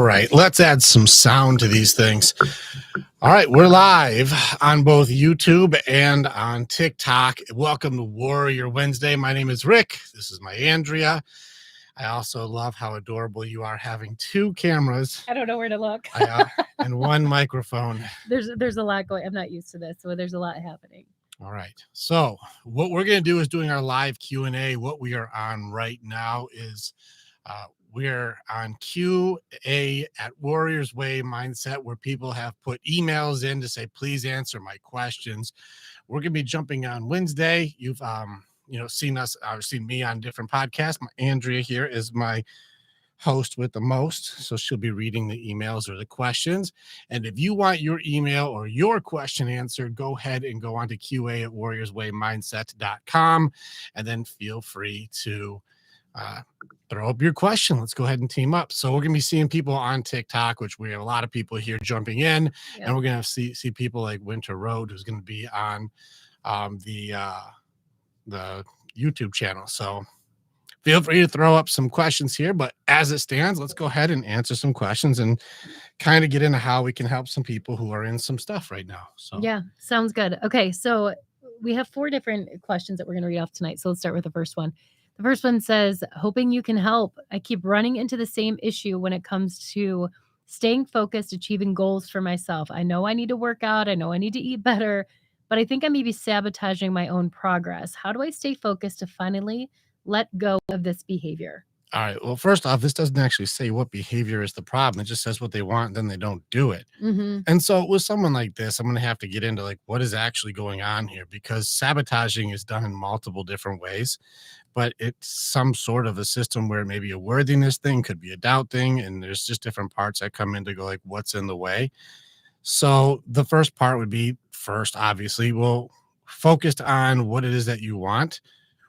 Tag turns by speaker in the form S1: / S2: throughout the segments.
S1: right, let's add some sound to these things. All right, we're live on both YouTube and on TikTok. Welcome to Warrior Wednesday. My name is Rick. This is my Andrea. I also love how adorable you are having two cameras.
S2: I don't know where to look.
S1: And one microphone.
S2: There's a lot going. I'm not used to this, so there's a lot happening.
S1: All right. So what we're going to do is doing our live Q&A. What we are on right now is we're on QA at Warriors Way Mindset, where people have put emails in to say, please answer my questions. We're going to be jumping on Wednesday. You've seen us, seen me on different podcasts. Andrea here is my host with the most, so she'll be reading the emails or the questions. And if you want your email or your question answered, go ahead and go on to QA at warriorswaymindset.com, and then feel free to throw up your question. Let's go ahead and team up. So we're going to be seeing people on TikTok, which we have a lot of people here jumping in. Yep. And we're going to see people like Winter Road, who's going to be on the YouTube channel. So feel free to throw up some questions here, but as it stands, let's go ahead and answer some questions and kind of get into how we can help some people who are in some stuff right now. So
S2: yeah, sounds good. Okay, so we have 4 different questions that we're going to read off tonight. So let's start with the first one. The first one says, hoping you can help. I keep running into the same issue when it comes to staying focused, achieving goals for myself. I know I need to work out. I know I need to eat better, but I think I may be sabotaging my own progress. How do I stay focused to finally let go of this behavior?
S1: All right. Well, first off, this doesn't actually say what behavior is the problem. It just says what they want, and then they don't do it.
S2: Mm-hmm.
S1: And so with someone like this, I'm going to have to get into like what is actually going on here, because sabotaging is done in multiple different ways, but it's some sort of a system where maybe a worthiness thing, could be a doubt thing, and there's just different parts that come in to go like, what's in the way? So the first part would be obviously, well, focused on what it is that you want.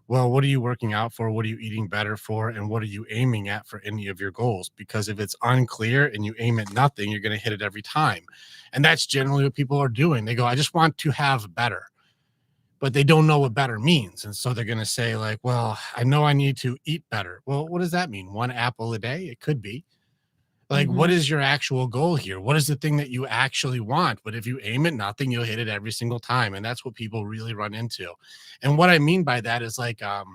S1: Well, what are you working out for? What are you eating better for? And what are you aiming at for any of your goals? Because if it's unclear and you aim at nothing, you're going to hit it every time. And that's generally what people are doing. They go, I just want to have better, but they don't know what better means. And so they're going to say like, well, I know I need to eat better. Well, what does that mean? 1 apple a day? It could be. Like, what is your actual goal here? What is the thing that you actually want? But if you aim at nothing, you'll hit it every single time. And that's what people really run into. And what I mean by that is like, have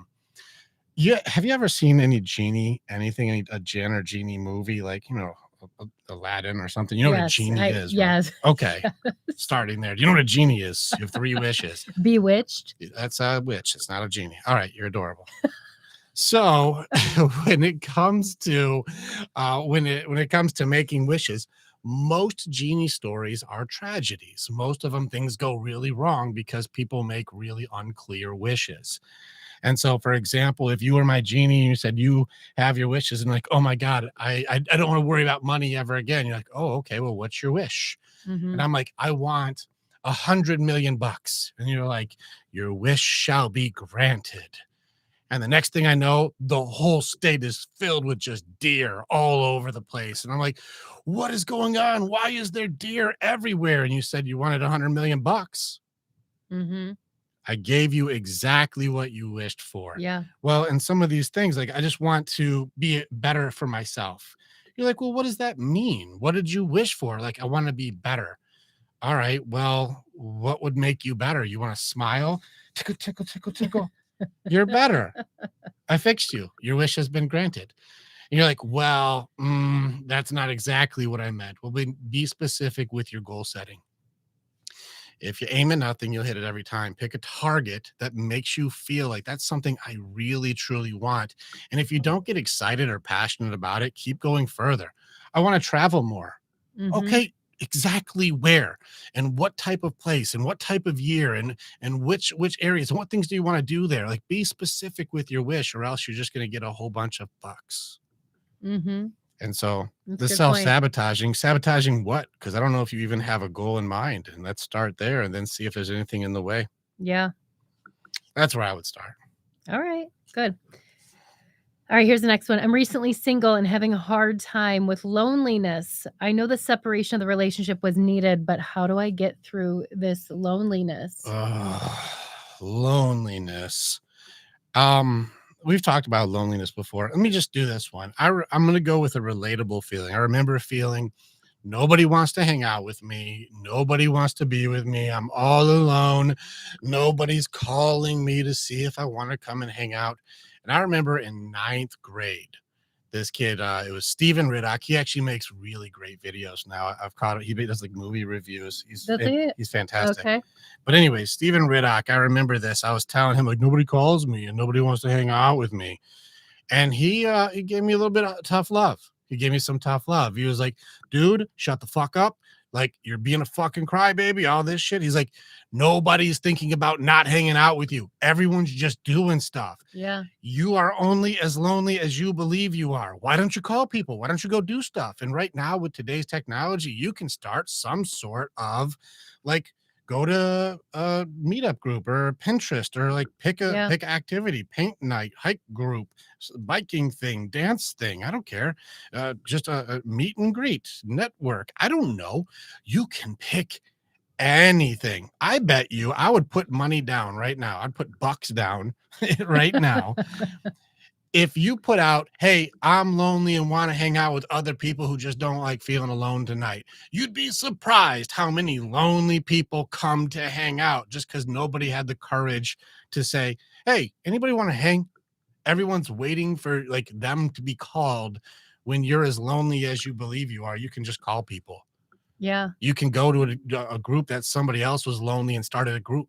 S1: you ever seen any genie, a Jinn or genie movie, like, Aladdin or something? You know what a genie is?
S2: Yes.
S1: Right? Okay. Starting there. Do you know what a genie is? You have 3 wishes.
S2: Bewitched.
S1: That's a witch. It's not a genie. All right. You're adorable. So when it comes to when it comes to making wishes, most genie stories are tragedies. Most of them, things go really wrong because people make really unclear wishes. And so, for example, if you were my genie and you said you have your wishes and like, oh my God, I don't want to worry about money ever again. You're like, oh, okay, well, what's your wish?
S2: Mm-hmm.
S1: And I'm like, I want $100 million. And you're like, your wish shall be granted. And the next thing I know, the whole state is filled with just deer all over the place. And I'm like, what is going on? Why is there deer everywhere? And you said you wanted $100 million.
S2: Mm-hmm.
S1: I gave you exactly what you wished for.
S2: Yeah.
S1: Well, and some of these things, like, I just want to be better for myself. You're like, well, what does that mean? What did you wish for? Like, I want to be better. All right. Well, what would make you better? You want to smile? Tickle, tickle, tickle, tickle. You're better. I fixed you. Your wish has been granted. And you're like, well, that's not exactly what I meant. Well, be specific with your goal setting. If you aim at nothing, you'll hit it every time. Pick a target that makes you feel like that's something I really, truly want. And if you don't get excited or passionate about it, keep going further. I want to travel more.
S2: Mm-hmm.
S1: Okay. Exactly where and what type of place and what type of year and which areas and what things do you want to do there? Like, be specific with your wish, or else you're just going to get a whole bunch of bucks.
S2: Mm-hmm.
S1: And so the sabotaging what? Because I don't know if you even have a goal in mind. And let's start there and then see if there's anything in the way.
S2: Yeah.
S1: That's where I would start.
S2: All right, good. All right, here's the next one. I'm recently single and having a hard time with loneliness. I know the separation of the relationship was needed, but how do I get through this loneliness?
S1: Loneliness. we've talked about loneliness before. Let me just do this one. I'm going to go with a relatable feeling. I remember feeling nobody wants to hang out with me. Nobody wants to be with me. I'm all alone. Nobody's calling me to see if I want to come and hang out. And I remember in ninth grade, this kid, it was Steven Riddock. He actually makes really great videos now. I've caught it. He does like movie reviews.
S2: Does he?
S1: He's fantastic.
S2: Okay.
S1: But anyway, Steven Riddock, I remember this. I was telling him like nobody calls me and nobody wants to hang out with me. And he gave me a little bit of tough love. He gave me some tough love. He was like, dude, shut the fuck up. Like, you're being a fucking crybaby, all this shit. He's like, nobody's thinking about not hanging out with you. Everyone's just doing stuff.
S2: Yeah.
S1: You are only as lonely as you believe you are. Why don't you call people? Why don't you go do stuff? And right now, with today's technology, you can start some sort of like go to a meetup group or Pinterest or like pick activity, paint night, hike group, biking thing, dance thing. I don't care. Just a meet and greet, network. I don't know. You can pick anything. I bet you I would put money down right now. I'd put bucks down right now. If you put out, hey, I'm lonely and want to hang out with other people who just don't like feeling alone tonight, you'd be surprised how many lonely people come to hang out just because nobody had the courage to say, hey, anybody want to hang? Everyone's waiting for like them to be called. When you're as lonely as you believe you are, you can just call people.
S2: Yeah.
S1: You can go to a group that somebody else was lonely and started a group.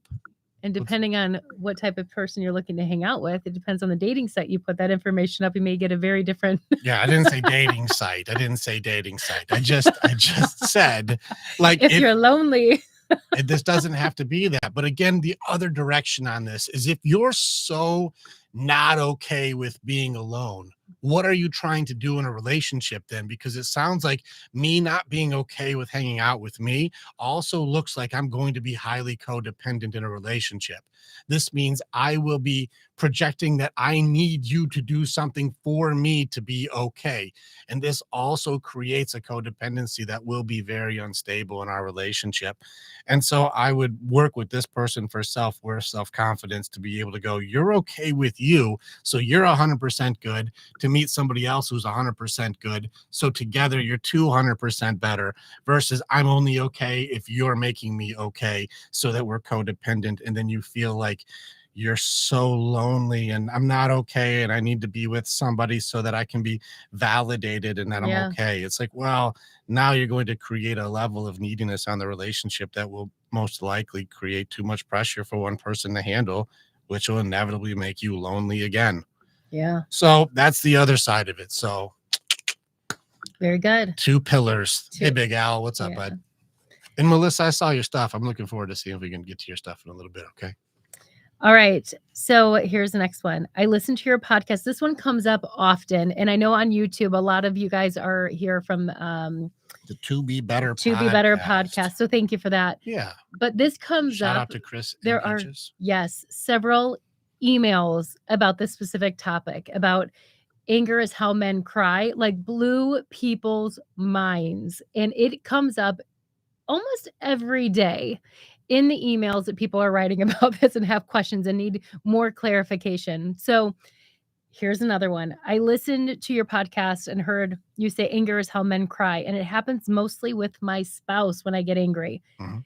S2: And depending on what type of person you're looking to hang out with, it depends on the dating site you put that information up. You may get a very different.
S1: Yeah, I didn't say dating site. I just said, like,
S2: if you're lonely.
S1: This doesn't have to be that. But again, the other direction on this is if you're so not okay with being alone, what are you trying to do in a relationship then? Because it sounds like me not being okay with hanging out with me also looks like I'm going to be highly codependent in a relationship. This means I will be projecting that I need you to do something for me to be okay. And this also creates a codependency that will be very unstable in our relationship. And so I would work with this person for self-worth, self-confidence to be able to go, you're okay with you. So you're 100% good to meet somebody else who's 100% good. So together you're 200% better versus I'm only okay if you're making me okay, so that we're codependent. And then you feel like you're so lonely and I'm not okay and I need to be with somebody so that I can be validated and that I'm okay. It's like, well, now you're going to create a level of neediness on the relationship that will most likely create too much pressure for one person to handle, which will inevitably make you lonely again.
S2: Yeah.
S1: So that's the other side of it. So
S2: very good.
S1: Two pillars. Hey, Big Al, what's up, bud? And Melissa, I saw your stuff. I'm looking forward to seeing if we can get to your stuff in a little bit. Okay.
S2: All right. So here's the next one. I listen to your podcast. This one comes up often. And I know on YouTube, a lot of you guys are here from
S1: the To Be Better
S2: podcast. So thank you for that.
S1: Yeah.
S2: But this comes
S1: Shout
S2: up.
S1: out to Chris.
S2: There are, several emails about this specific topic about anger is how men cry, like blew people's minds. And it comes up almost every day in the emails that people are writing about this and have questions and need more clarification. So here's another one. I listened to your podcast and heard you say anger is how men cry. And it happens mostly with my spouse when I get angry.
S1: Mm-hmm.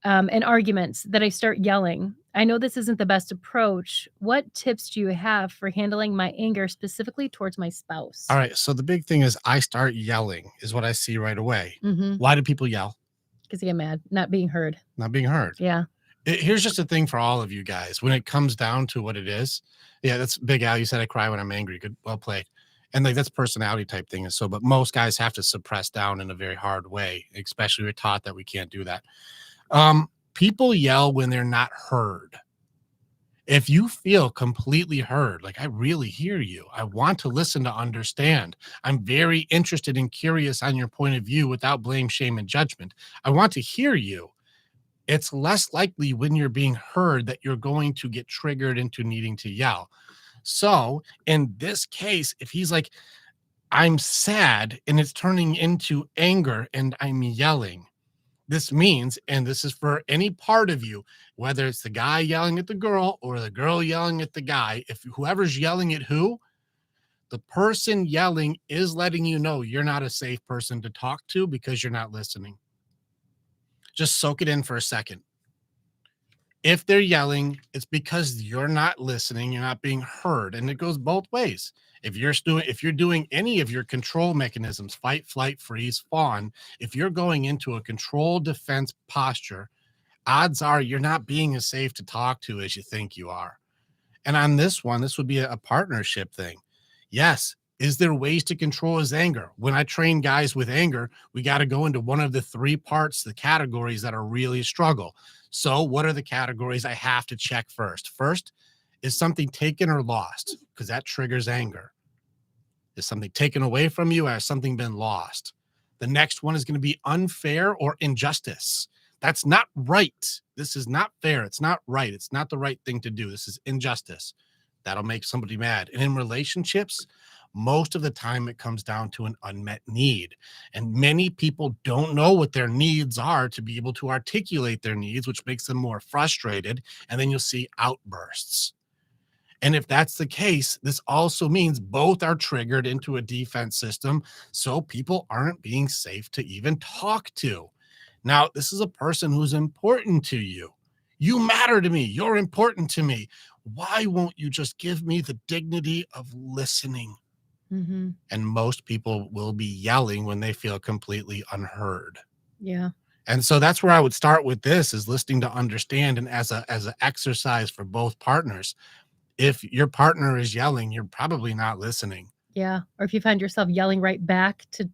S2: And arguments that I start yelling. I know this isn't the best approach. What tips do you have for handling my anger specifically towards my spouse?
S1: All right. So the big thing is I start yelling is what I see right away.
S2: Mm-hmm.
S1: Why do people yell?
S2: Because they get mad, not being heard.
S1: Not being heard.
S2: Yeah.
S1: Here's just a thing for all of you guys. When it comes down to what it is, that's Big Al. You said I cry when I'm angry. Good, well played. And like that's personality type thing. And so, but most guys have to suppress down in a very hard way, especially we're taught that we can't do that. People yell when they're not heard. If you feel completely heard, like I really hear you, I want to listen to understand. I'm very interested and curious on your point of view without blame, shame, and judgment. I want to hear you. It's less likely when you're being heard that you're going to get triggered into needing to yell. So in this case, if he's like, I'm sad and it's turning into anger and I'm yelling, this means, and this is for any part of you, whether it's the guy yelling at the girl or the girl yelling at the guy, if whoever's yelling at who, the person yelling is letting you know you're not a safe person to talk to because you're not listening. Just soak it in for a second. If they're yelling, it's because you're not listening, you're not being heard, and it goes both ways. If you're doing any of your control mechanisms, fight, flight, freeze, fawn, if you're going into a control defense posture, odds are you're not being as safe to talk to as you think you are. And on this one, this would be a partnership thing. Yes. Is there ways to control his anger? When I train guys with anger, we got to go into one of the three parts, the categories that are really a struggle. So, what are the categories I have to check first? First, is something taken or lost? Because that triggers anger. Is something taken away from you? Or has something been lost? The next one is going to be unfair or injustice. That's not right. This is not fair. It's not right. It's not the right thing to do. This is injustice. That'll make somebody mad. And in relationships, most of the time it comes down to an unmet need. And many people don't know what their needs are to be able to articulate their needs, which makes them more frustrated. And then you'll see outbursts. And if that's the case, this also means both are triggered into a defense system. So people aren't being safe to even talk to. Now, this is a person who's important to you. You matter to me. You're important to me. Why won't you just give me the dignity of listening?
S2: Mm-hmm.
S1: And most people will be yelling when they feel completely unheard.
S2: Yeah.
S1: And so that's where I would start with this, is listening to understand. And as an exercise for both partners, if your partner is yelling, you're probably not listening.
S2: Yeah. Or if you find yourself yelling right back to,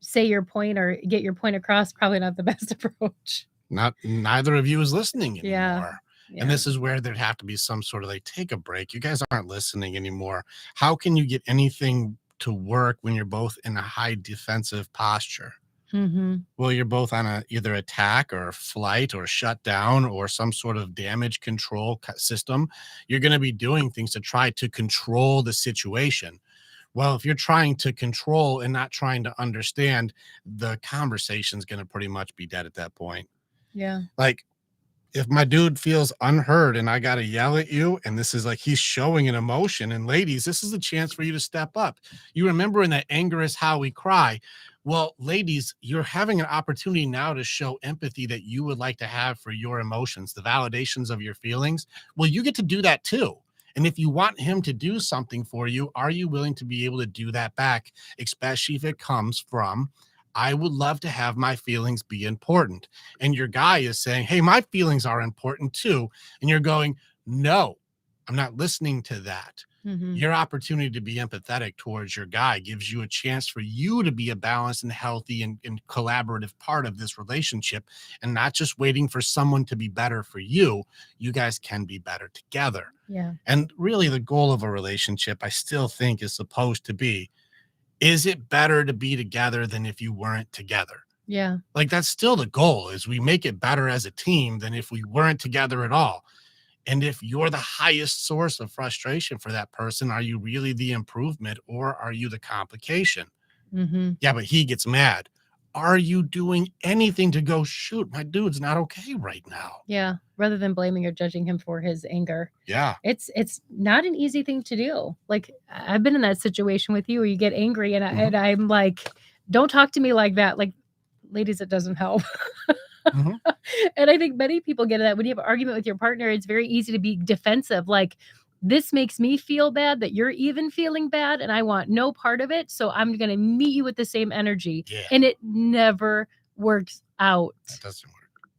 S2: say your point or get your point across, probably not the best approach.
S1: Neither of you is listening anymore.
S2: Yeah.
S1: And this is where there'd have to be some sort of like, take a break. You guys aren't listening anymore. How can you get anything to work when you're both in a high defensive posture?
S2: Mm-hmm.
S1: Well, you're both on either attack or flight or shut down or some sort of damage control system. You're going to be doing things to try to control the situation. Well, if you're trying to control and not trying to understand, the conversation's going to pretty much be dead at that point.
S2: Yeah.
S1: Like, if my dude feels unheard and I got to yell at you, and this is like he's showing an emotion, and ladies, this is a chance for you to step up. You remember in that anger is how we cry. Well, ladies, you're having an opportunity now to show empathy that you would like to have for your emotions, the validations of your feelings. Well, you get to do that too. And if you want him to do something for you, are you willing to be able to do that back, especially if it comes from, I would love to have my feelings be important. And your guy is saying, hey, my feelings are important too. And you're going, no, I'm not listening to that.
S2: Mm-hmm.
S1: Your opportunity to be empathetic towards your guy gives you a chance for you to be a balanced and healthy and collaborative part of this relationship, and not just waiting for someone to be better for you. You guys can be better together.
S2: Yeah.
S1: And really the goal of a relationship, I still think, is supposed to be, is it better to be together than if you weren't together?
S2: Yeah.
S1: Like, that's still the goal, is we make it better as a team than if we weren't together at all. And if you're the highest source of frustration for that person, are you really the improvement or are you the complication?
S2: Mm-hmm.
S1: Yeah, but he gets mad. Are you doing anything to go, shoot, my dude's not okay right now?
S2: Yeah. Rather than blaming or judging him for his anger.
S1: Yeah.
S2: It's not an easy thing to do. Like, I've been in that situation with you where you get angry and, and I'm like, don't talk to me like that. Like, ladies, it doesn't help.
S1: Mhm.
S2: And I think many people get that when you have an argument with your partner, it's very easy to be defensive. Like, this makes me feel bad that you're even feeling bad and I want no part of it. So I'm going to meet you with the same energy.
S1: Yeah.
S2: And it never works out.
S1: That doesn't work.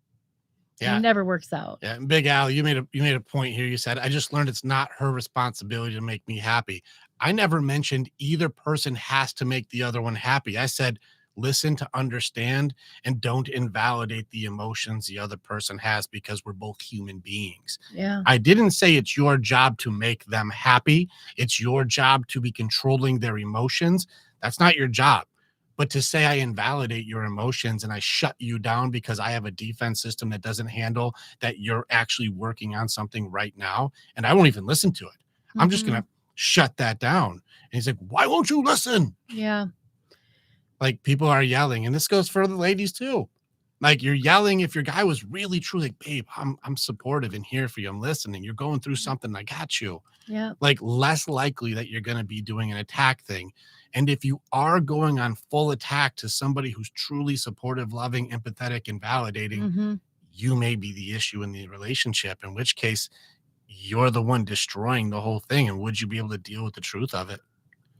S1: Yeah.
S2: It never works out.
S1: Yeah. And Big Al, you made a point here. You said, I just learned it's not her responsibility to make me happy. I never mentioned either person has to make the other one happy. I said, listen to understand and don't invalidate the emotions the other person has, because we're both human beings.
S2: Yeah.
S1: I didn't say it's your job to make them happy. It's your job to be controlling their emotions. That's not your job. But to say I invalidate your emotions and I shut you down because I have a defense system that doesn't handle that you're actually working on something right now, and I won't even listen to it. I'm just going to shut that down. And he's like, why won't you listen?
S2: Yeah.
S1: Like, people are yelling, and this goes for the ladies too. Like you're yelling if your guy was really true, like, babe, I'm supportive and here for you. I'm listening. You're going through something. I got you.
S2: Yeah.
S1: Like less likely that you're going to be doing an attack thing. And if you are going on full attack to somebody who's truly supportive, loving, empathetic, and validating,
S2: Hmm.
S1: you may be the issue in the relationship, in which case you're the one destroying the whole thing. And would you be able to deal with the truth of it?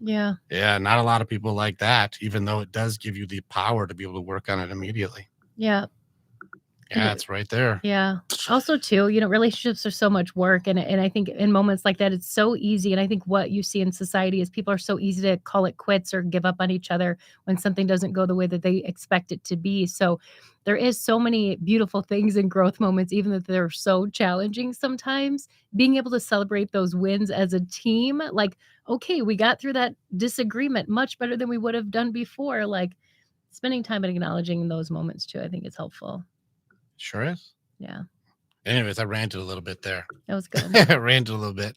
S2: Yeah.
S1: Yeah, not a lot of people like that, even though it does give you the power to be able to work on it immediately.
S2: Yeah.
S1: Yeah, it's right there.
S2: Yeah. Also, too, relationships are so much work, and I think in moments like that, it's so easy. And I think what you see in society is people are so easy to call it quits or give up on each other when something doesn't go the way that they expect it to be. So there is so many beautiful things in growth moments, even if they're so challenging sometimes. Being able to celebrate those wins as a team, like, okay, we got through that disagreement much better than we would have done before. Like spending time and acknowledging those moments too, I think is helpful.
S1: Sure is.
S2: Yeah.
S1: Anyways, I ranted a little bit there.
S2: That was good.
S1: I ranted a little bit.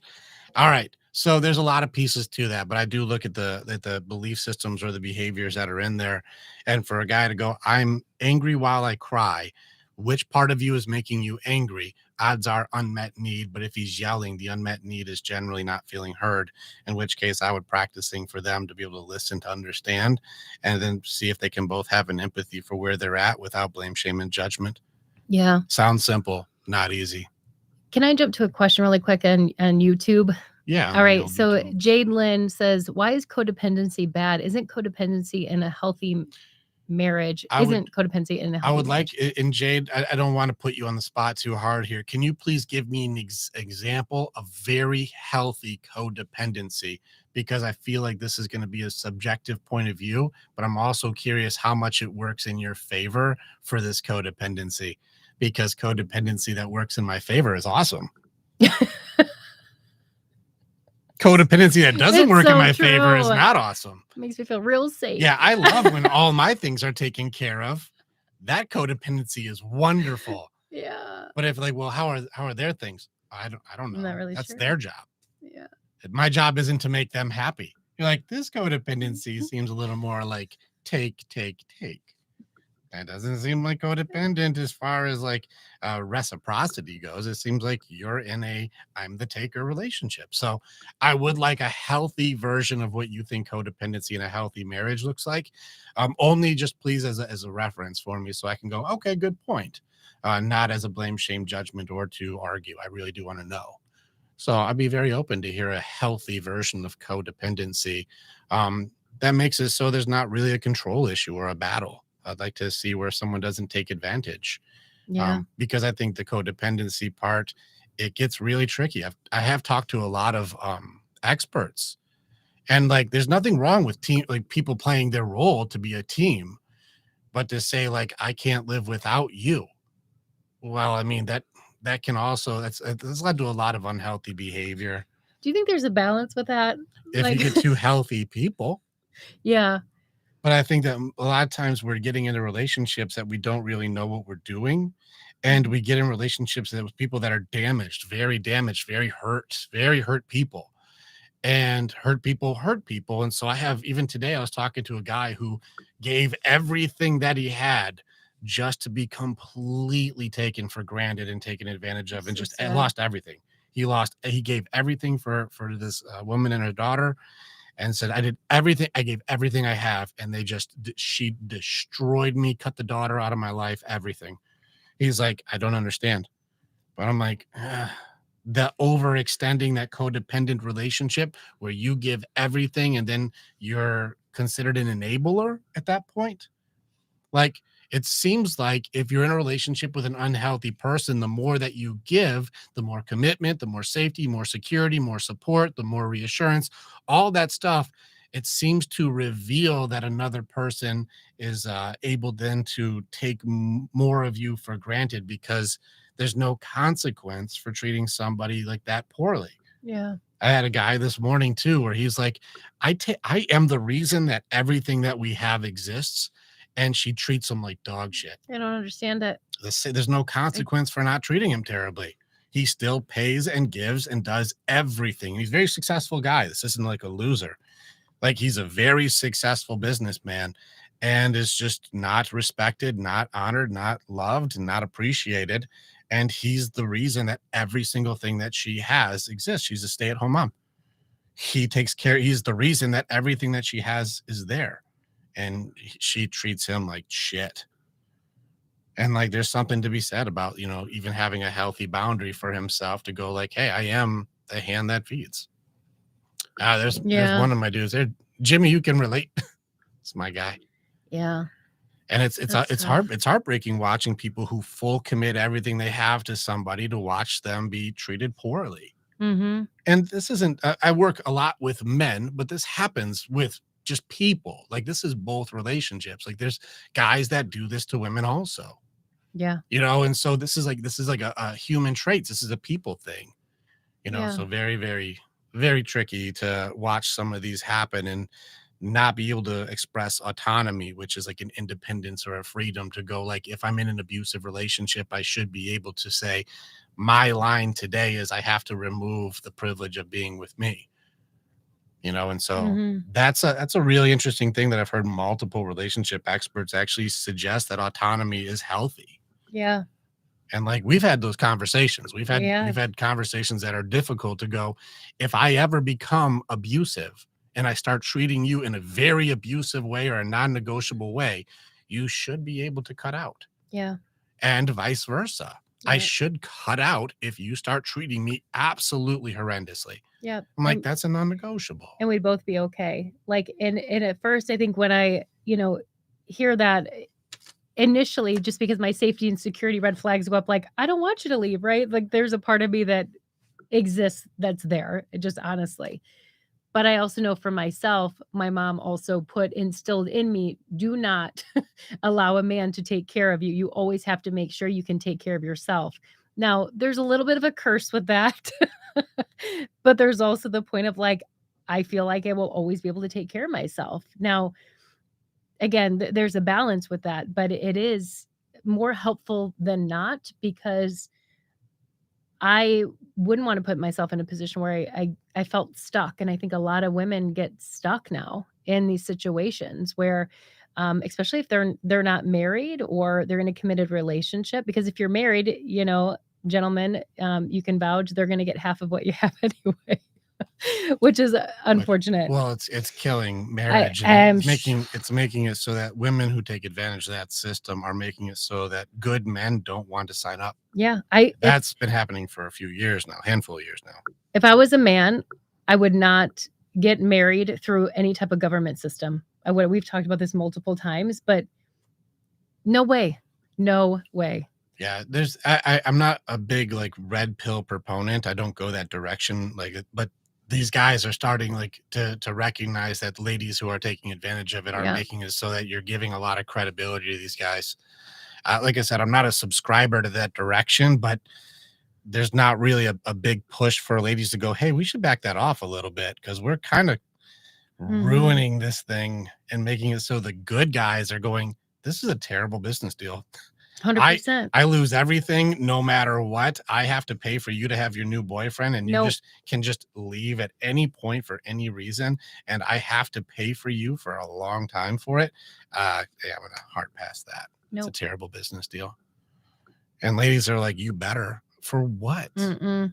S1: All right. So there's a lot of pieces to that, but I do look at the belief systems or the behaviors that are in there. And for a guy to go, I'm angry while I cry, which part of you is making you angry? Odds are unmet need, but if he's yelling, the unmet need is generally not feeling heard, in which case I would practicing for them to be able to listen, to understand, and then see if they can both have an empathy for where they're at without blame, shame, and judgment.
S2: Yeah.
S1: Sounds simple, not easy.
S2: Can I jump to a question really quick on YouTube?
S1: Yeah.
S2: All right. So Jade Lynn says, why is codependency bad? Isn't codependency in a healthy marriage?
S1: I would-
S2: Isn't codependency in a healthy
S1: I would
S2: marriage?
S1: like, and Jade, I don't want to put you on the spot too hard here. Can you please give me an example of very healthy codependency? Because I feel like this is going to be a subjective point of view, but I'm also curious how much it works in your favor for this codependency, because codependency that works in my favor is awesome. Codependency that doesn't
S2: It's
S1: work in
S2: so
S1: my favor is
S2: true.
S1: not awesome.
S2: Makes me feel real safe.
S1: Yeah, I love when all my things are taken care of. That codependency is wonderful.
S2: Yeah.
S1: But if like, well, how are their things? I don't know.
S2: I'm not really
S1: That's
S2: sure.
S1: their job.
S2: Yeah.
S1: My job isn't to make them happy. You're like, this codependency seems a little more like take. That doesn't seem like codependent as far as like reciprocity goes. It seems like you're in a I'm the taker relationship. So I would like a healthy version of what you think codependency in a healthy marriage looks like. Only just please as a reference for me so I can go, okay, good point. Not as a blame, shame, judgment, or to argue. I really do want to know. So I'd be very open to hear a healthy version of codependency that makes it so there's not really a control issue or a battle. I'd like to see where someone doesn't take advantage.
S2: Yeah.
S1: Because I think the codependency part, it gets really tricky. I have talked to a lot of experts, and like there's nothing wrong with team, like people playing their role to be a team, but to say like I can't live without you. Well, I mean that can also that's led to a lot of unhealthy behavior.
S2: Do you think there's a balance with that?
S1: If
S2: Like-
S1: you get two healthy people.
S2: Yeah.
S1: But I think that a lot of times we're getting into relationships that we don't really know what we're doing. And we get in relationships with people that are damaged, very hurt people. And hurt people. And so I have, even today, I was talking to a guy who gave everything that he had just to be completely taken for granted and taken advantage of, and
S2: So
S1: just
S2: sad.
S1: lost everything. He gave everything for this woman and her daughter, and said, I did everything. I gave everything I have. And she destroyed me, cut the daughter out of my life, everything. He's like, I don't understand. But I'm like, the overextending that codependent relationship where you give everything and then you're considered an enabler at that point. Like, it seems like if you're in a relationship with an unhealthy person, the more that you give, the more commitment, the more safety, more security, more support, the more reassurance, all that stuff, it seems to reveal that another person is able then to take more of you for granted because there's no consequence for treating somebody like that poorly.
S2: Yeah.
S1: I had a guy this morning too, where he's like, I am the reason that everything that we have exists. And she treats him like dog shit.
S2: I don't understand it.
S1: There's no consequence for not treating him terribly. He still pays and gives and does everything. He's a very successful guy. This isn't like a loser. Like, he's a very successful businessman. and is just not respected, not honored, not loved, not appreciated. And he's the reason that every single thing that she has exists. She's a stay-at-home mom. He takes care, he's the reason that everything that she has is there. And she treats him like shit. And like there's something to be said about, even having a healthy boundary for himself to go like, hey, I am the hand that feeds. There's
S2: Yeah.
S1: one of my dudes there. Jimmy, you can relate. It's my guy.
S2: Yeah.
S1: And
S2: That's tough.
S1: it's heartbreaking watching people who full commit everything they have to somebody to watch them be treated poorly.
S2: Mm-hmm.
S1: And this isn't I work a lot with men, but this happens with just people. Like this is both relationships. Like there's guys that do this to women also.
S2: Yeah.
S1: And so this is like a human trait. This is a people thing.
S2: Yeah.
S1: So very, very, very tricky to watch some of these happen and not be able to express autonomy, which is like an independence or a freedom to go like, if I'm in an abusive relationship, I should be able to say my line today is I have to remove the privilege of being with me. And so
S2: Mm-hmm.
S1: that's a really interesting thing that I've heard multiple relationship experts actually suggest that autonomy is healthy.
S2: Yeah.
S1: And like we've had those conversations. We've had
S2: Yeah.
S1: we've had conversations that are difficult to go, if I ever become abusive and I start treating you in a very abusive way or a non-negotiable way, you should be able to cut out.
S2: Yeah.
S1: And vice versa. I
S2: Yeah.
S1: should cut out if you start treating me absolutely horrendously.
S2: Yeah.
S1: I'm like, that's a non-negotiable.
S2: And we'd both be okay. Like, and at first, I think when I, hear that initially, just because my safety and security red flags go up, like, I don't want you to leave, right? Like, there's a part of me that exists that's there, just honestly. But I also know for myself, my mom also instilled in me, do not allow a man to take care of you. You always have to make sure you can take care of yourself. Now, there's a little bit of a curse with that, but there's also the point of like, I feel like I will always be able to take care of myself. Now, again, there's a balance with that, but it is more helpful than not because I wouldn't want to put myself in a position where I felt stuck. And I think a lot of women get stuck now in these situations where, especially if they're not married or they're in a committed relationship. Because if you're married, gentlemen, you can vouch they're going to get half of what you have anyway, which is unfortunate.
S1: Well, it's killing
S2: I
S1: marriage, and
S2: am
S1: it's making it so that women who take advantage of that system are making it so that good men don't want to sign up.
S2: Yeah,
S1: That's been happening for a few years now, handful of years now.
S2: if I was a man, I would not get married through any type of government system. We've talked about this multiple times, but no way. No way.
S1: Yeah, I'm not a big like red pill proponent. I don't go that direction. But these guys are starting like to recognize that ladies who are taking advantage of it are
S2: Yeah.
S1: making it so that you're giving a lot of credibility to these guys. Like I said, I'm not a subscriber to that direction, but there's not really a big push for ladies to go, hey, we should back that off a little bit because we're kind of ruining this thing and making it so the good guys are going, this is a terrible business deal.
S2: 100%.
S1: I lose everything no matter what. I have to pay for you to have your new boyfriend, and you
S2: Nope.
S1: just can just leave at any point for any reason. And I have to pay for you for a long time for it. Yeah, I'm gonna hard pass that. It's a
S2: Nope.
S1: terrible business deal. And ladies are like, you better for what?
S2: Mm-mm.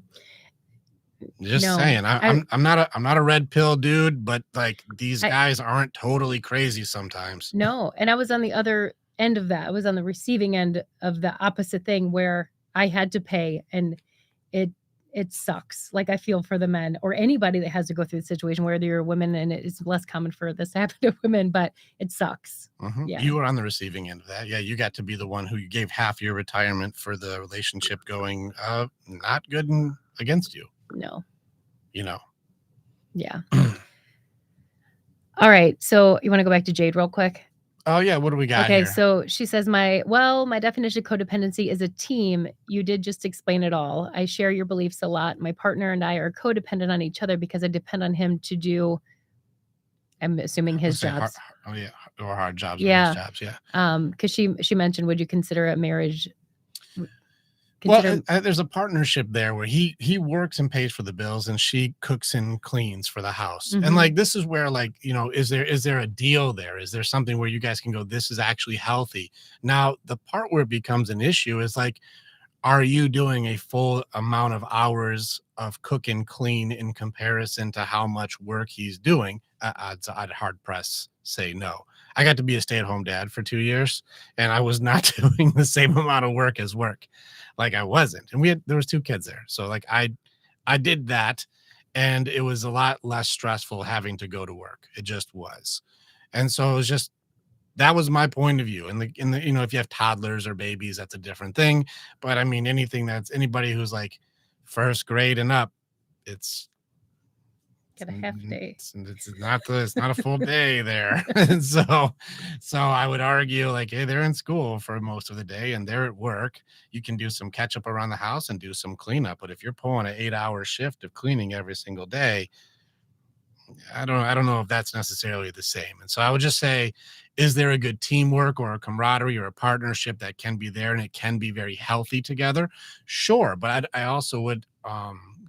S1: Just
S2: No.
S1: saying. I'm not a red pill dude, but like these
S2: I-
S1: guys aren't totally crazy sometimes.
S2: No. And I was on the other end of that. I was on the receiving end of the opposite thing where I had to pay and it sucks. Like I feel for the men or anybody that has to go through the situation, whether you're a woman, and it's less common for this to happen to women, but it sucks. Yeah.
S1: You were on the receiving end of that. Yeah, you got to be the one who gave half your retirement for the relationship going not good and against you.
S2: No.
S1: Yeah.
S2: All right. So you want to go back to Jade real quick?
S1: Oh yeah, what do we got
S2: Okay,
S1: here?
S2: so she says, my definition of codependency is a team. You did just explain it all. I share your beliefs a lot. My partner and I are codependent on each other because I depend on him to do, I'm assuming his jobs.
S1: Or hard jobs.
S2: Yeah.
S1: Or his jobs, yeah.
S2: Because she mentioned, would you consider a marriage
S1: Well,
S2: consider.
S1: there's a partnership there where he works and pays for the bills, and she cooks and cleans for the house. And
S2: Mhm.
S1: like this is where like is there a deal there? Is there something where you guys can go? This is actually healthy. Now the part where it becomes an issue is like, are you doing a full amount of hours of cook and clean in comparison to how much work he's doing? I'd hard press say no. I got to be a stay-at-home dad for 2 years, and I was not doing the same amount of work as work. Like I wasn't, and there was two kids there, so like I did that, and it was a lot less stressful having to go to work. It just was, and so it was just that was my point of view. And if you have toddlers or babies, that's a different thing. But I mean, anything that's anybody who's like first grade and up, it's
S2: Get a half day.
S1: it's not a full day there. And so I would argue like, hey, they're in school for most of the day and they're at work. You can do some catch up around the house and do some cleanup. But if you're pulling an 8 hour shift of cleaning every single day, I don't know if that's necessarily the same. And so I would just say, is there a good teamwork or a camaraderie or a partnership that can be there and it can be very healthy together? Sure, but I also would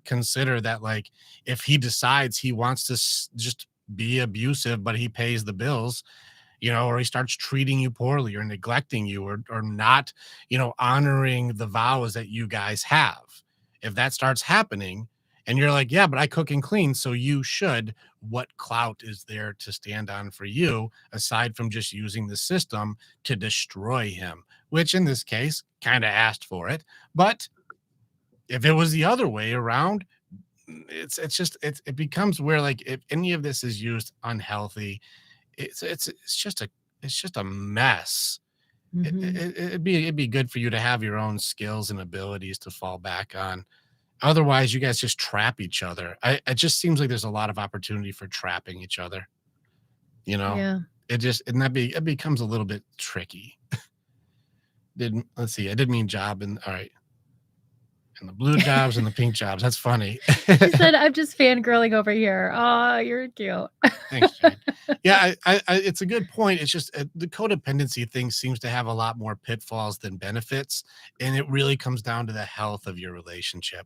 S1: consider that like if he decides he wants to just be abusive, but he pays the bills, or he starts treating you poorly or neglecting you or not, honoring the vows that you guys have. If that starts happening and you're like, yeah, but I cook and clean, so you should, what clout is there to stand on for you aside from just using the system to destroy him, which in this case kind of asked for it. But if it was the other way around, it becomes where like if any of this is used unhealthy, it's just a mess.
S2: Mhm.
S1: It'd be good for you to have your own skills and abilities to fall back on. Otherwise, you guys just trap each other. It just seems like there's a lot of opportunity for trapping each other. You know,
S2: Yeah.
S1: it becomes a little bit tricky. Didn't let's see. I did mean job and all right, and the blue jobs and the pink jobs. That's funny.
S2: She said, "I'm just fangirling over here." Oh, you're cute.
S1: Thanks, Jade. Yeah, it's a good point. It's just the codependency thing seems to have a lot more pitfalls than benefits, and it really comes down to the health of your relationship.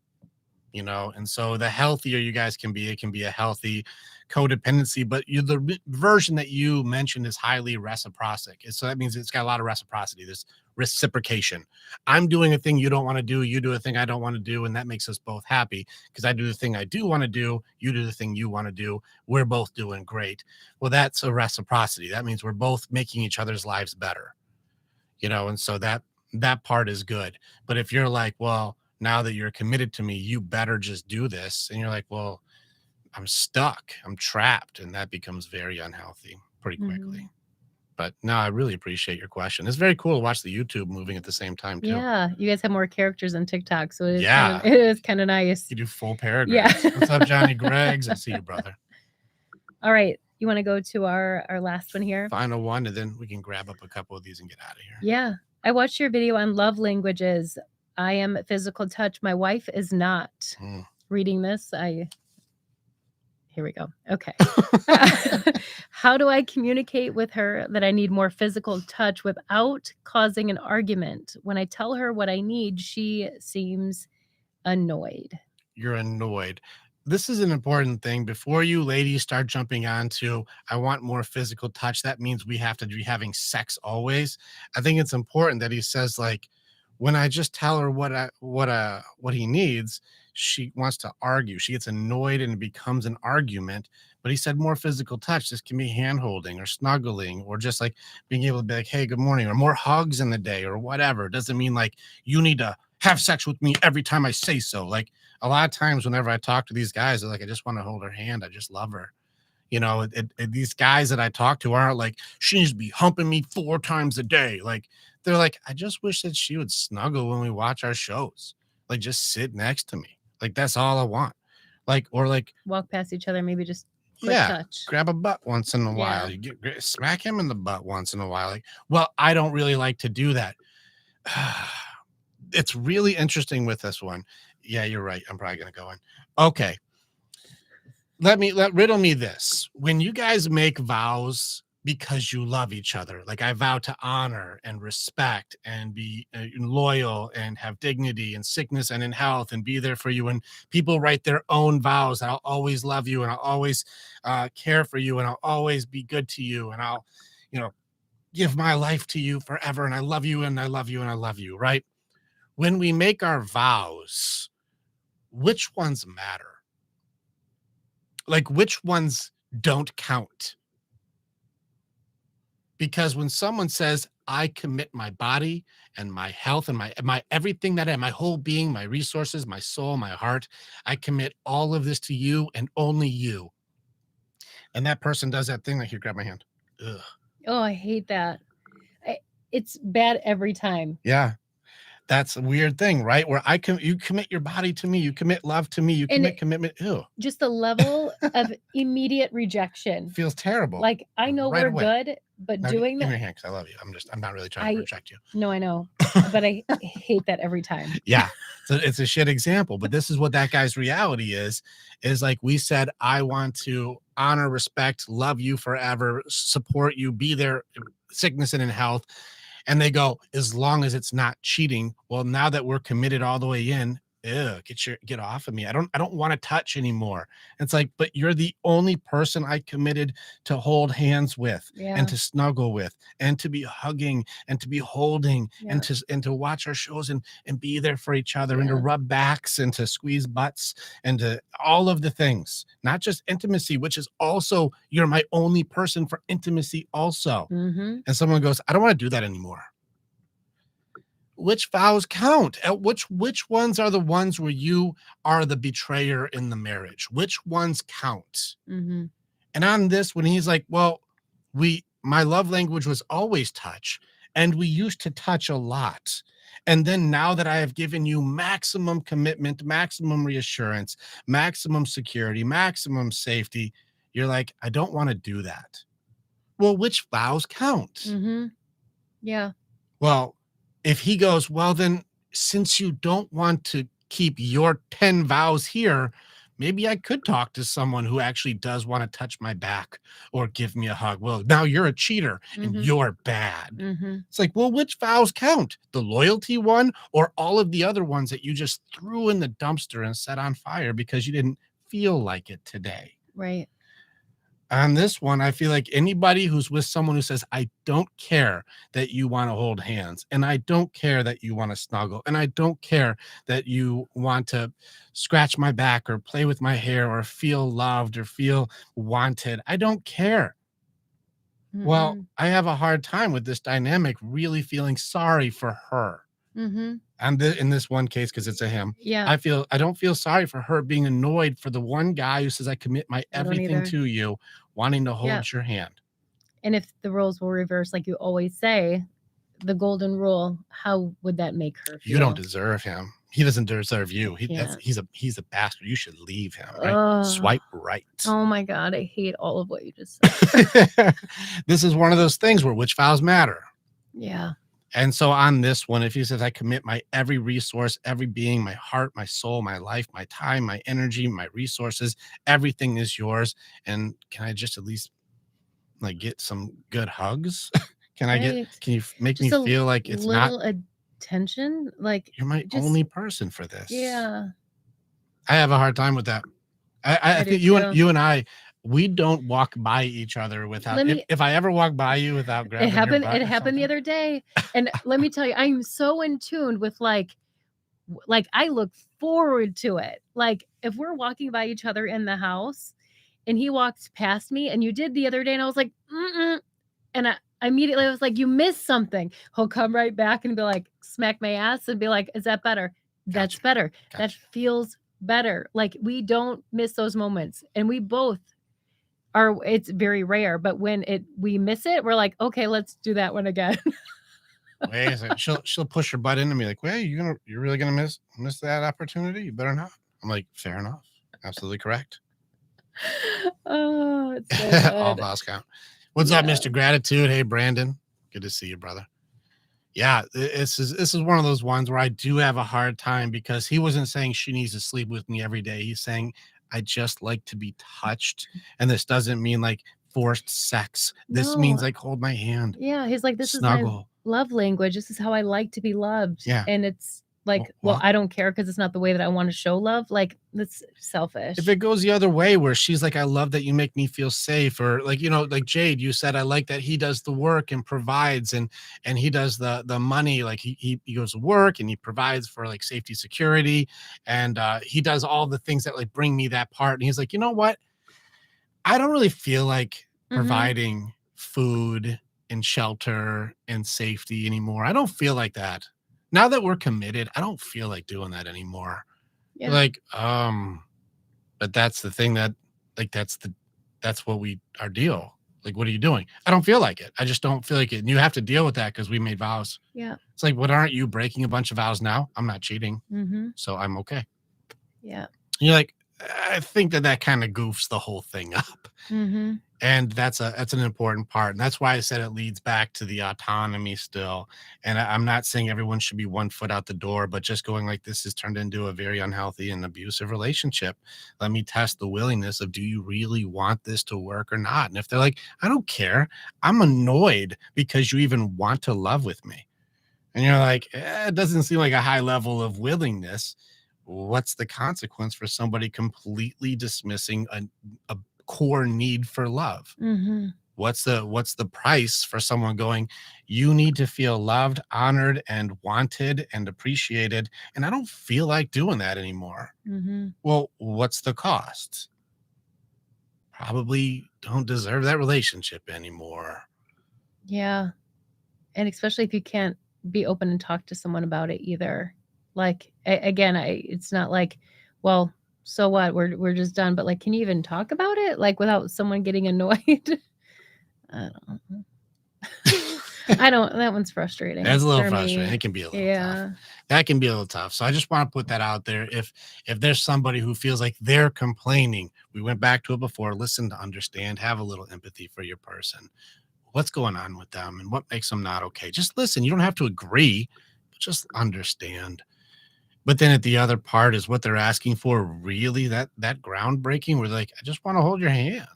S1: And so the healthier you guys can be, it can be a healthy codependency. But the version that you mentioned is highly reciproc, so that means it's got a lot of reciprocity. There's reciprocation. I'm doing a thing you don't want to do, you do a thing I don't want to do, and that makes us both happy because I do the thing I do want to do, you do the thing you want to do, we're both doing great. Well, that's a reciprocity. That means we're both making each other's lives better. And so that part is good. But if you're like, well, now that you're committed to me, you better just do this. And you're like, well, I'm stuck, I'm trapped. And that becomes very unhealthy pretty quickly.
S2: Mhm.
S1: But no, I really appreciate your question. It's very cool to watch the YouTube moving at the same time too.
S2: Yeah, you guys have more characters on TikTok, so
S1: Yeah,
S2: it is kinda nice.
S1: you do full
S2: Yeah.
S1: paragraphs. What's up, Johnny Greggs? I see you, brother.
S2: All right, you wanna go to our last one here?
S1: Final one, and then we can grab up a couple of these and get out of here.
S2: Yeah. I watched your video on love languages. I am physical touch. My wife is not.
S1: Mm.
S2: Reading this, here we go. Okay. How do I communicate with her that I need more physical touch without causing an argument? When I tell her what I need, she seems annoyed.
S1: You're annoyed. This is an important thing. Before you ladies start jumping on to, I want more physical touch, that means we have to be having sex always. I think it's important that he says, like, when I just tell her what he needs, she wants to argue. She gets annoyed and it becomes an argument. But he said more physical touch. This can be hand holding or snuggling or just like being able to be like, hey, good morning, or more hugs in the day or whatever. It doesn't mean like you need to have sex with me every time I say so. Like a lot of times whenever I talk to these guys, they're like, I just want to hold her hand. I just love her. These guys that I talk to aren't like, she needs to be humping me 4 times a day. Like, they're like, I just wish that she would snuggle when we watch our shows. Like, just sit next to me. Like, that's all I want. Like, or like,
S2: Walk past each other, maybe just quick
S1: yeah,
S2: touch.
S1: grab a butt once in a
S2: Yeah.
S1: while. Smack him in the butt once in a while. Like, well, I don't really like to do that. It's really interesting with this one. Yeah, you're right. I'm probably gonna go in. Okay. Let riddle me this. When you guys make vows, because you love each other. Like I vow to honor and respect and be loyal and have dignity in sickness and in health and be there for you. And people write their own vows. I'll always love you and I'll always care for you and I'll always be good to you and I'll, you know, give my life to you forever. And I love you and I love you and I love you. Right. When we make our vows, which ones matter? Like which ones don't count? Because when someone says, I commit my body and my health and my everything that I am, my whole being, my resources, my soul, my heart, I commit all of this to you and only you. And that person does that thing like, here, grab my hand. Ugh.
S2: Oh, I hate that. It's bad every time.
S1: Yeah. That's a weird thing, right? Where you commit your body to me, you commit love to me, you commit commitment. Ew.
S2: Just the level of immediate rejection.
S1: Feels terrible.
S2: Like I know
S1: Right
S2: we're
S1: away.
S2: good, but
S1: Now,
S2: doing
S1: give me
S2: that.
S1: your hand because I love you. I'm not really trying to reject you.
S2: No, I know, but I hate that every time.
S1: Yeah. So it's a shit example, but this is what that guy's reality is like we said, I want to honor, respect, love you forever, support you, be there, sickness and in health. And they go, as long as it's not cheating. Well, now that we're committed all the way in, ew, get off of me. I don't want to touch anymore. It's like, but you're the only person I committed to hold hands with and to snuggle with and to be hugging and to be holding and to watch our shows and be there for each other and to rub backs and to squeeze butts and to all of the things, not just intimacy, which is also, you're my only person for intimacy also. And someone goes, I don't want to do that anymore. Which vows count? Which ones are the ones where you are the betrayer in the marriage? Which ones count? And on this, when he's like, well, my love language was always touch, and we used to touch a lot. And then now that I have given you maximum commitment, maximum reassurance, maximum security, maximum safety, you're like, I don't want to do that. Well, which vows count?
S2: Yeah.
S1: Well, if he goes, well, then since you don't want to keep your 10 vows here, maybe I could talk to someone who actually does want to touch my back or give me a hug. Well, now you're a cheater and you're bad. It's like, well, which vows count? The loyalty one or all of the other ones that you just threw in the dumpster and set on fire because you didn't feel like it today?
S2: Right.
S1: On this one, I feel like anybody who's with someone who says, I don't care that you want to hold hands, and I don't care that you want to snuggle, and I don't care that you want to scratch my back or play with my hair or feel loved or feel wanted. I don't care. Well, I have a hard time with this dynamic, really feeling sorry for her. And in this one case, because it's a him,
S2: Yeah.
S1: I don't feel sorry for her being annoyed for the one guy who says, I commit my everything to you, wanting to hold your hand.
S2: And if the roles were reversed, like you always say, the golden rule, how would that make her feel?
S1: You don't deserve him. He doesn't deserve you. He's a bastard. You should leave him. Right? Swipe right.
S2: Oh my God. I hate all of what you just said.
S1: This is one of those things where which vows matter.
S2: Yeah.
S1: And so on this one, if he says, I commit my every resource, every being, my heart, my soul, my life, my time, my energy, my resources, everything is yours. And can I just at least like get some good hugs? Can you make just me feel like it's not
S2: attention? Like
S1: you're my only person for this.
S2: Yeah.
S1: I have a hard time with that. I think you and I, we don't walk by each other without. If I ever walk by you without grabbing your butt
S2: it happened the other day, and let me tell you, I'm so in tune with like I look forward to it. Like if we're walking by each other in the house, and he walked past me, and you did the other day, and I was like, and I immediately was like, you missed something. He'll come right back and be like, smack my ass, and be like, is that better? That's better. That feels better. Like we don't miss those moments, and we both. It's very rare, but when we miss it, we're like, okay, let's do that one again.
S1: Wait a second. She'll push her butt into me like, wait, you're really gonna miss that opportunity? You better not. I'm like, fair enough. Absolutely correct.
S2: Oh, it's so good.
S1: All vows count. What's up, Mr. Gratitude? Hey, Brandon. Good to see you, brother. Yeah, this is one of those ones where I do have a hard time because he wasn't saying she needs to sleep with me every day. He's saying I just like to be touched. And this doesn't mean like forced sex. This means
S2: No.
S1: like hold my hand,
S2: Yeah, he's like, "This is my
S1: snuggle.
S2: love language. This is how I like to be loved."
S1: Yeah.
S2: And it's like, "Well,
S1: Well,
S2: I don't care because it's not the way that I wanna show love." Like, that's
S1: if
S2: selfish.
S1: it goes the other way where she's like, I love that you make me feel safe, or like, like Jade, you said, I like that he does the work and provides, and he does the money, like he goes to work and he provides for like safety, security, and he does all the things that like bring me that part. And he's like, you know what? I don't really feel like
S2: Mhm.
S1: providing food and shelter and safety anymore. I don't feel like that. Now that we're committed, I don't feel like doing that anymore.
S2: Yeah.
S1: Like, but that's the thing that like that's what we our deal. Like, what are you doing? I don't feel like it. I just don't feel like it. And you have to deal with that because we made vows.
S2: Yeah.
S1: It's like, what aren't you breaking a bunch of vows now? I'm not cheating.
S2: Mhm.
S1: So I'm okay.
S2: Yeah.
S1: You're like, I think that kind of goofs the whole thing up.
S2: Mhm.
S1: And that's an important part. And that's why I said it leads back to the autonomy still. And I'm not saying everyone should be 1 foot out the door, but just going like this has turned into a very unhealthy and abusive relationship. Let me test the willingness of, do you really want this to work or not? And if they're like, I don't care, I'm annoyed because you even want to love with me. And you're like, it doesn't seem like a high level of willingness. What's the consequence for somebody completely dismissing a core need for love?
S2: Mhm.
S1: What's the price for someone going, you need to feel loved, honored, and wanted and appreciated, and I don't feel like doing that anymore?
S2: Mhm.
S1: Well, what's the cost? Probably don't deserve that relationship anymore.
S2: Yeah. And especially if you can't be open and talk to someone about it either. Like, again, it's not like, well, so what? We're just done. But like, can you even talk about it like without someone getting annoyed? I don't know. I don't. That one's frustrating
S1: That's a little
S2: for
S1: frustrating.
S2: me.
S1: It can be a little tough.
S2: Yeah.
S1: That can be a little tough. So I just want to put that out there. If there's somebody who feels like they're complaining, we went back to it before. Listen to understand, have a little empathy for your person. What's going on with them and what makes them not okay? Just listen. You don't have to agree, but just understand. But then at the other part is what they're asking for really that groundbreaking where they're like, I just want to hold your hand.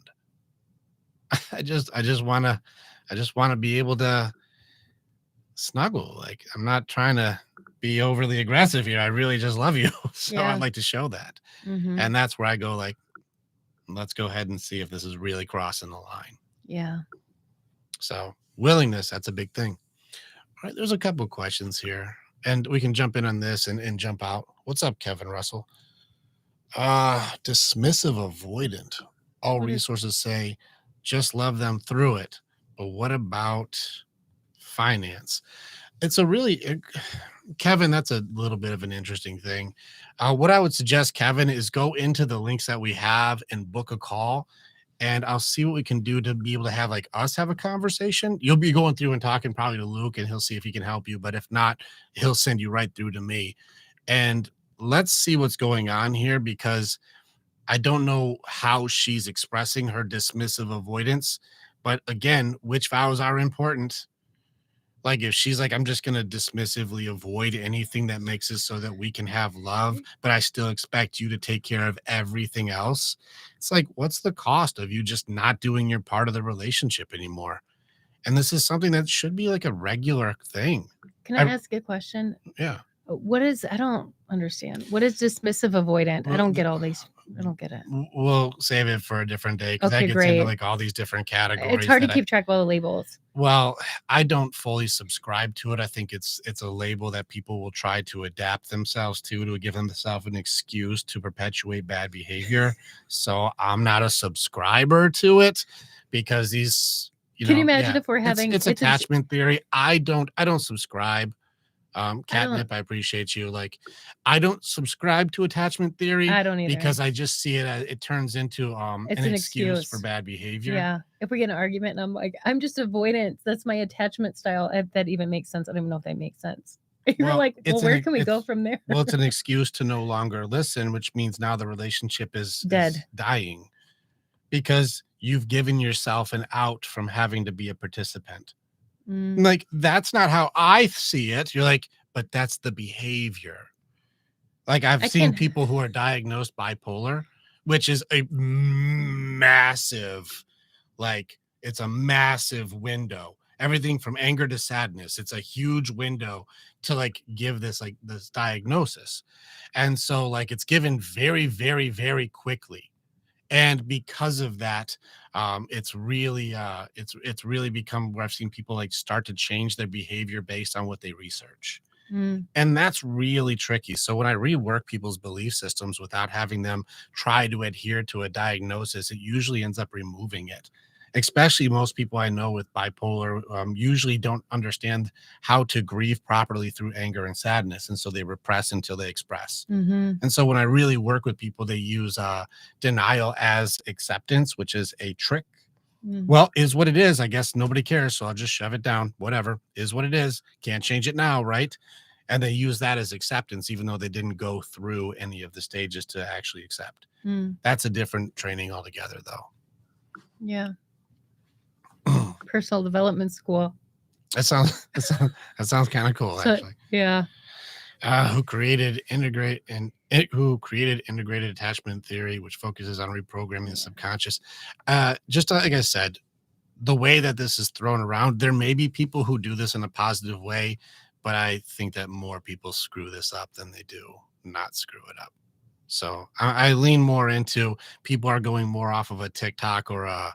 S1: I just want to be able to snuggle. Like, I'm not trying to be overly aggressive here. I really just love you. So I'd
S2: Yeah.
S1: like to show that.
S2: Mhm.
S1: And that's where I go like, let's go ahead and see if this is really crossing the line.
S2: Yeah.
S1: So willingness, that's a big thing. All right, there's a couple of questions here. And we can jump in on this and jump out. What's up, Kevin Russell? Dismissive avoidant. All
S2: What is
S1: resources say just love them through it. But what about finance? It's a really Kevin, that's a little bit of an interesting thing. What I would suggest, Kevin, is go into the links that we have and book a call, and I'll see what we can do to be able to have like us have a conversation. You'll be going through and talking probably to Luke, and he'll see if he can help you. But if not, he'll send you right through to me. And let's see what's going on here, because I don't know how she's expressing her dismissive avoidance. But again, which vows are important? Like, if she's like, I'm just gonna dismissively avoid anything that makes it so that we can have love, but I still expect you to take care of everything else. It's like, what's the cost of you just not doing your part of the relationship anymore? And this is something that should be like a regular thing.
S2: Can I
S1: I
S2: ask a question?
S1: Yeah.
S2: What is I don't understand. What is dismissive avoidant? I
S1: Well,
S2: don't get all these. I don't get it.
S1: we'll save it for a different day because that
S2: Okay,
S1: gets into
S2: great.
S1: like all these different
S2: It's
S1: categories
S2: hard to
S1: that I
S2: keep track of all the labels.
S1: well, I don't fully subscribe to it. I think it's a label that people will try to adapt themselves to give themselves an excuse to perpetuate bad behavior. So I'm not a subscriber to it because these,
S2: Can you imagine
S1: yeah,
S2: if we're having
S1: it's
S2: it's a
S1: attachment theory. I don't subscribe.
S2: I don't
S1: Catnip, I appreciate you. Like, I don't subscribe to attachment theory
S2: I don't either.
S1: because I just see it as it turns into
S2: It's
S1: an
S2: an
S1: excuse for
S2: excuse.
S1: bad behavior.
S2: Yeah. If we get in an argument and I'm like, I'm just avoidant. That's my attachment style. If that even makes sense. I don't even know if that makes sense. You're
S1: Well,
S2: like, well, where can we go from there?
S1: well, it's an excuse to no longer listen, which means now the relationship is
S2: Dead.
S1: dying because you've given yourself an out from having to be a participant.
S2: Mm,
S1: Like, that's not how I see it. You're like, but that's the behavior. Like, I've
S2: I
S1: seen
S2: can't.
S1: people who are diagnosed bipolar, which is a massive Like it's a massive window. Everything from anger to sadness. It's a huge window to like give this diagnosis. And so like it's given very, very, very quickly. And because of that, it's really become where I've seen people like start to change their behavior based on what they research.
S2: Mm,
S1: And that's really tricky. So when I rework people's belief systems without having them try to adhere to a diagnosis, it usually ends up removing it. Especially most people I know with bipolar usually don't understand how to grieve properly through anger and sadness. And so they repress until they express.
S2: mhm,
S1: And so when I really work with people, they use denial as acceptance, which is a trick.
S2: mm.
S1: Well, is what it is. I guess nobody cares. So I'll just shove it down. Whatever is what it is. Can't change it now. Right. And they use that as acceptance, even though they didn't go through any of the stages to actually accept.
S2: Mm,
S1: That's a different training altogether,
S2: yeah.
S1: though.
S2: Personal development school.
S1: That sounds kind of cool,
S2: So
S1: actually.
S2: yeah.
S1: Who created integrated attachment theory, which focuses on reprogramming the subconscious. Just like I said, the way that this is thrown around, there may be people who do this in a positive way, but I think that more people screw this up than they do not screw it up. So I lean more into people are going more off of a TikTok or a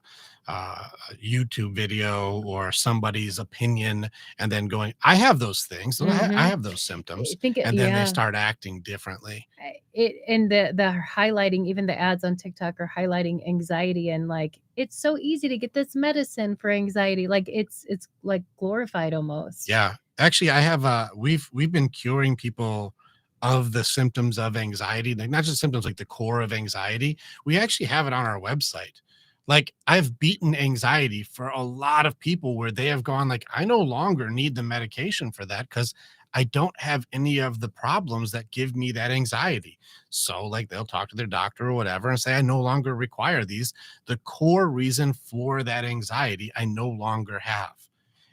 S1: YouTube video or somebody's opinion, and then going, I have those things, I
S2: Mhm.
S1: have those
S2: I
S1: symptoms,
S2: think
S1: and then they
S2: yeah.
S1: start acting differently.
S2: It and the highlighting, even the ads on TikTok are highlighting anxiety and like it's so easy to get this medicine for anxiety. Like it's like glorified almost.
S1: Yeah. Actually, I have we've been curing people of the symptoms of anxiety, like not just symptoms like the core of anxiety. We actually have it on our website. Like I've beaten anxiety for a lot of people where they have gone like I no longer need the medication for that cuz I don't have any of the problems that give me that anxiety. So like they'll talk to their doctor or whatever and say I no longer require these. The core reason for that anxiety I no longer have,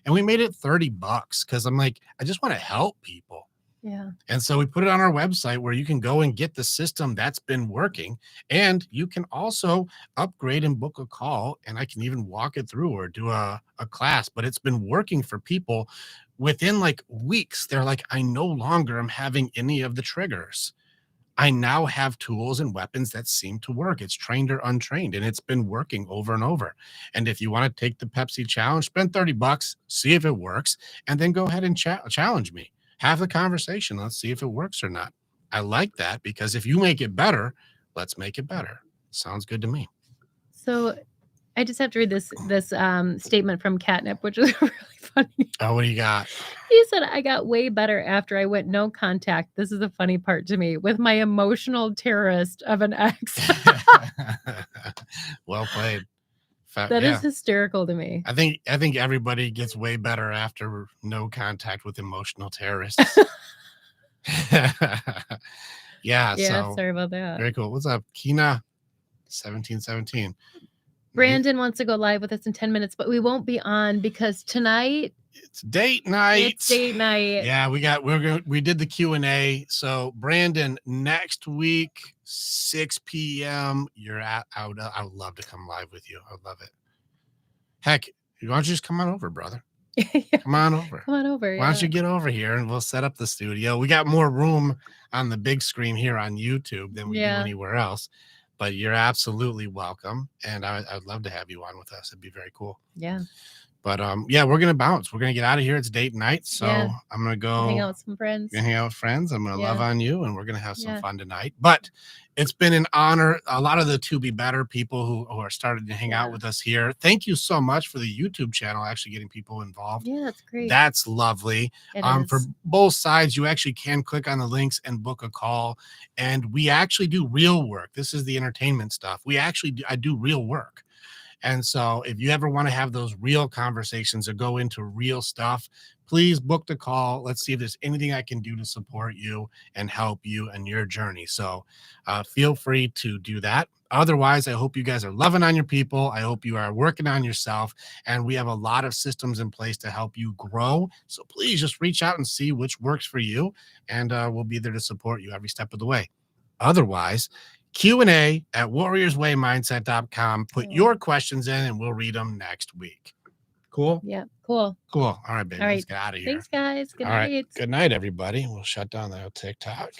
S1: and we made it $30 because I'm like, I just want to help people.
S2: Yeah.
S1: And so we put it on our website where you can go and get the system that's been working. And you can also upgrade and book a call. And I can even walk it through or do a class. But it's been working for people within like weeks. They're like, I no longer am having any of the triggers. I now have tools and weapons that seem to work. It's trained or untrained, and it's been working over and over. And if you want to take the Pepsi challenge, spend $30, see if it works, and then go ahead and challenge me. Have the conversation. Let's see if it works or not. I like that because if you make it better, let's make it better. Sounds good to me.
S2: So I just have to read this statement from Catnip, which is really funny.
S1: Oh, what do you got?
S2: He said, "I got way better after I went no contact." This is the funny part to me with my emotional terrorist of an ex.
S1: Well played.
S2: That is
S1: Yeah.
S2: hysterical to me.
S1: I think everybody gets way better after no contact with emotional terrorists. Yeah,
S2: Yeah,
S1: so
S2: sorry about that.
S1: very cool. What's up, Kina? 1717.
S2: Brandon wants to go live with us in 10 minutes, but we won't be on because tonight
S1: It's date night.
S2: it's date night.
S1: Yeah, we did the Q&A. So Brandon, next week, 6 p.m. You're at I would love to come live with you. I would love it. Heck, why don't you just come on over, brother? Come on over.
S2: Come on over.
S1: Why don't you get over here and we'll set up the studio? We got more room on the big screen here on YouTube than we do
S2: Yeah.
S1: anywhere else. But you're absolutely welcome. And I'd love to have you on with us. It'd be very cool.
S2: Yeah.
S1: But yeah, we're gonna bounce. We're gonna get out of here. It's date night. So
S2: Yeah.
S1: I'm gonna go
S2: Hang out with some friends.
S1: hang out with friends. I'm gonna love
S2: Yeah.
S1: on you, and we're gonna have some
S2: Yeah.
S1: fun tonight. But it's been an honor. A lot of the To Be Better people who are starting to hang out
S2: Yeah.
S1: with us here. Thank you so much for the YouTube channel, actually getting people involved.
S2: Yeah, that's great.
S1: That's lovely.
S2: It
S1: For
S2: is.
S1: both sides, you actually can click on the links and book a call. And we actually do real work. This is the entertainment stuff. I do real work. And so if you ever want to have those real conversations or go into real stuff, please book the call. Let's see if there's anything I can do to support you and help you in your journey. So feel free to do that. Otherwise, I hope you guys are loving on your people. I hope you are working on yourself. And we have a lot of systems in place to help you grow. So please just reach out and see which works for you. And we'll be there to support you every step of the way. Otherwise, Q&A at warriorswaymindset.com. Put
S2: Yeah.
S1: your questions in and we'll read them next week. Cool?
S2: Yeah, cool.
S1: Cool. All right, baby.
S2: All
S1: Let's
S2: right.
S1: get out of here.
S2: Thanks, guys. Good
S1: All right.
S2: night.
S1: Good night, everybody. We'll shut down the TikTok.